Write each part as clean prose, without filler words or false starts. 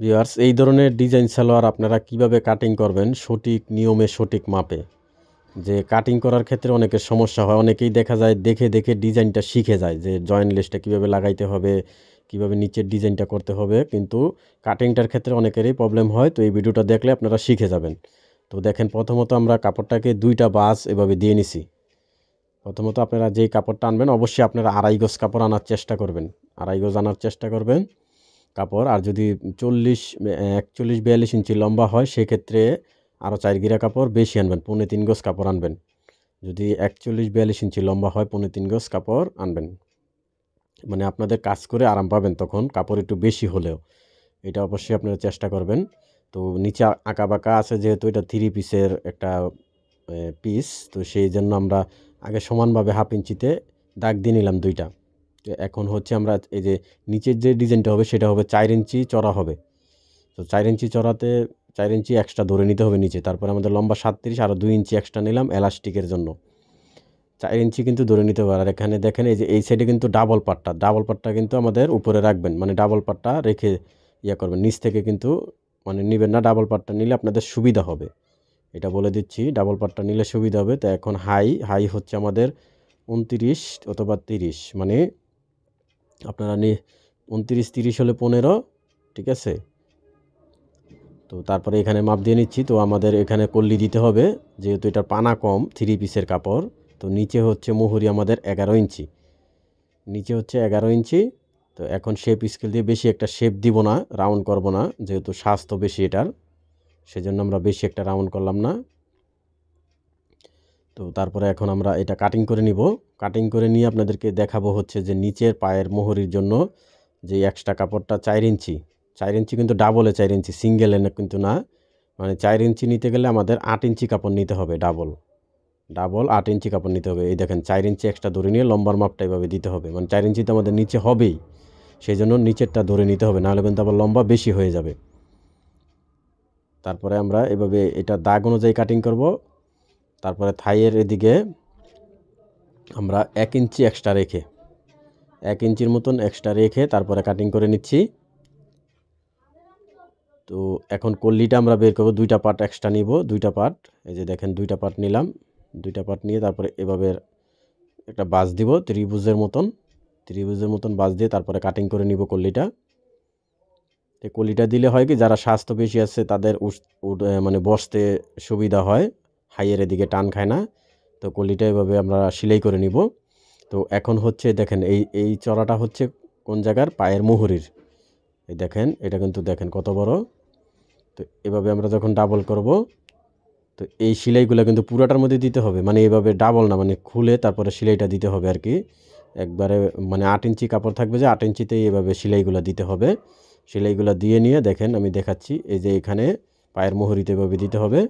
Viewers, এই ধরনের design salwar আপনারা কিভাবে কাটিং করবেন সঠিক নিয়মে সঠিক মাপে। যে কাটিং করার ক্ষেত্রে অনেকের সমস্যা হয়, অনেকেই দেখা যায় দেখে দেখে ডিজাইনটা শিখে যায় যে জয়েন্ট লেসটা কীভাবে লাগাইতে হবে, কীভাবে নিচের ডিজাইনটা করতে হবে, কিন্তু কাটিংটার ক্ষেত্রে অনেকেরই প্রবলেম হয়। তো এই ভিডিওটা দেখলে আপনারা শিখে যাবেন। তো দেখেন, প্রথমত আমরা কাপড়টাকে 2টা বাস এভাবে দিয়ে নিছি। প্রথমত আপনারা যেই কাপড়টা আনবেন অবশ্যই আপনারা 2.5 গজ কাপড় আনার চেষ্টা করবেন, 2.5 গজ আনার চেষ্টা করবেন কাপড়। আর যদি 41-42 ইঞ্চি লম্বা হয় সেক্ষেত্রে আরও 4 গিরা কাপড় বেশি আনবেন, 3.5 গজ কাপড় আনবেন। যদি 41-42 ইঞ্চি লম্বা হয় 3.5 গজ কাপড় আনবেন, মানে আপনাদের কাজ করে আরাম পাবেন তখন কাপড় একটু বেশি হলেও। এটা অবশ্যই আপনারা চেষ্টা করবেন। তো নিচে আঁকা বাঁকা আছে যেহেতু এটা 3 পিসের একটা পিস, তো সেই জন্য আমরা আগে সমানভাবে হাফ ইঞ্চিতে দাগ দিয়ে নিলাম 2টা। তো এখন হচ্ছে আমরা এই যে নিচের যে ডিজাইনটা হবে সেটা হবে 4 ইঞ্চি চড়া হবে। তো 4 ইঞ্চি চড়াতে 4 ইঞ্চি এক্সট্রা ধরে নিতে হবে নিচে। তারপরে আমাদের লম্বা 37, আরও 2 ইঞ্চি এক্সট্রা নিলাম এলাস্টিকের জন্য। 4 ইঞ্চি কিন্তু ধরে নিতে হবে। আর এখানে দেখেন এই যে এই সাইডে কিন্তু ডাবল পাটটা কিন্তু আমাদের উপরে রাখবেন, মানে ডাবল পাটটা রেখে করবেন। নিচ থেকে কিন্তু মানে নেবেন না, ডাবল পাটটা নিলে আপনাদের সুবিধা হবে। এটা বলে দিচ্ছি, ডাবল পাটটা নিলে সুবিধা হবে। তো এখন হাই হচ্ছে আমাদের 29 অথবা 30, মানে আপনারা 29-30 হলে 15, ঠিক আছে। তো তারপরে এখানে মাপ দিয়ে নিচ্ছি। তো আমাদের এখানে কল্লি দিতে হবে যেহেতু এটার পানা কম, 3 পিসের কাপড়। তো নিচে হচ্ছে মুহুরি আমাদের 11 ইঞ্চি, নিচে হচ্ছে 11 ইঞ্চি। তো এখন শেপ স্কেল দিয়ে বেশি একটা শেপ দিব না, রাউন্ড করব না, যেহেতু স্বাস্থ্য বেশি এটার, সেজন্য আমরা বেশি একটা রাউন্ড করলাম না। তো তারপরে এখন আমরা এটা কাটিং করে নিব। কাটিং করে নিয়ে আপনাদেরকে দেখাবো হচ্ছে যে নিচের পায়ের মোহরির জন্য যে এক্সট্রা কাপড়টা 4 ইঞ্চি, 4 ইঞ্চি কিন্তু ডাবলে 4 ইঞ্চি, সিঙ্গেলে কিন্তু না। মানে 4 ইঞ্চি নিতে গেলে আমাদের 8 ইঞ্চি কাপড় নিতে হবে, ডাবল 8 ইঞ্চি কাপড় নিতে হবে। এই দেখেন 4 ইঞ্চি এক্সট্রা ধরে নিয়ে লম্বার মাপটা এভাবে দিতে হবে, মানে 4 ইঞ্চি তো আমাদের নিচে হবেই, সেই জন্য নিচেরটা ধরে নিতে হবে, নাহলে কিন্তু আবার লম্বা বেশি হয়ে যাবে। তারপরে আমরা এভাবে এটা দাগ অনুযায়ী কাটিং করব। তারপরে থাইয়ের এদিকে আমরা 1 ইঞ্চি এক্সট্রা রেখে, 1 ইঞ্চির মতন এক্সট্রা রেখে তারপরে কাটিং করে নিচ্ছি। তো এখন কল্লিটা আমরা বের করব, 2টা পার্ট এক্সট্রা নিব, 2টা পার্ট। এই যে দেখেন 2টা পার্ট নিলাম, 2টা পার্ট নিয়ে তারপরে এভাবে একটা বাঁশ দিব ত্রিভুজের মতন বাঁশ দিয়ে তারপরে কাটিং করে নিব কল্লিটা। এই কল্লিটা দিলে হয় কি, যারা স্বাস্থ্য বেশি আছে তাদের মানে বসতে সুবিধা হয়, হাইয়ের এদিকে টান খায় না। তো কল্লিটা এভাবে আমরা সেলাই করে নিব। তো এখন হচ্ছে দেখেন এই চড়াটা হচ্ছে কোন জায়গার, পায়ের মুহুরির। এই দেখেন এটা কিন্তু দেখেন কত বড়। তো এভাবে আমরা যখন ডাবল করব, তো এই সেলাইগুলো কিন্তু পুরাটার মধ্যে দিতে হবে, মানে এভাবে ডাবল না, মানে খুলে তারপরে সেলাইটা দিতে হবে আর কি। একবারে মানে 8 ইঞ্চি কাপড় থাকবে, যে 8 ইঞ্চিতেই এভাবে সেলাইগুলো দিতে হবে। সেলাইগুলো দিয়ে নিয়ে দেখেন আমি দেখাচ্ছি, এই যে এখানে পায়ের মুহুরিতে এভাবে দিতে হবে।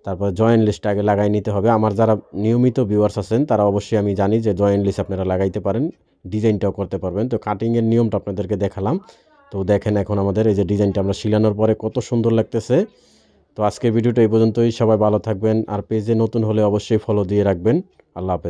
তারপর জয়েন্ট লেসটা আগে লাগাই নিতে হবে। আমার যারা নিয়মিত ভিউয়ার্স আছেন তারা অবশ্যই আমি জানি যে জয়েন্ট লেস আপনারা লাগাইতে পারেন, ডিজাইনটাও করতে পারবেন। তো কাটিংয়ের নিয়মটা আপনাদেরকে দেখালাম। তো দেখেন এখন আমাদের এই যে ডিজাইনটা আমরা শিলানোর পরে কত সুন্দর লাগতেছে। তো আজকের ভিডিওটা এই পর্যন্তই। সবাই ভালো থাকবেন, আর পেজে নতুন হলে অবশ্যই ফলো দিয়ে রাখবেন। আল্লাহ হাফেজ।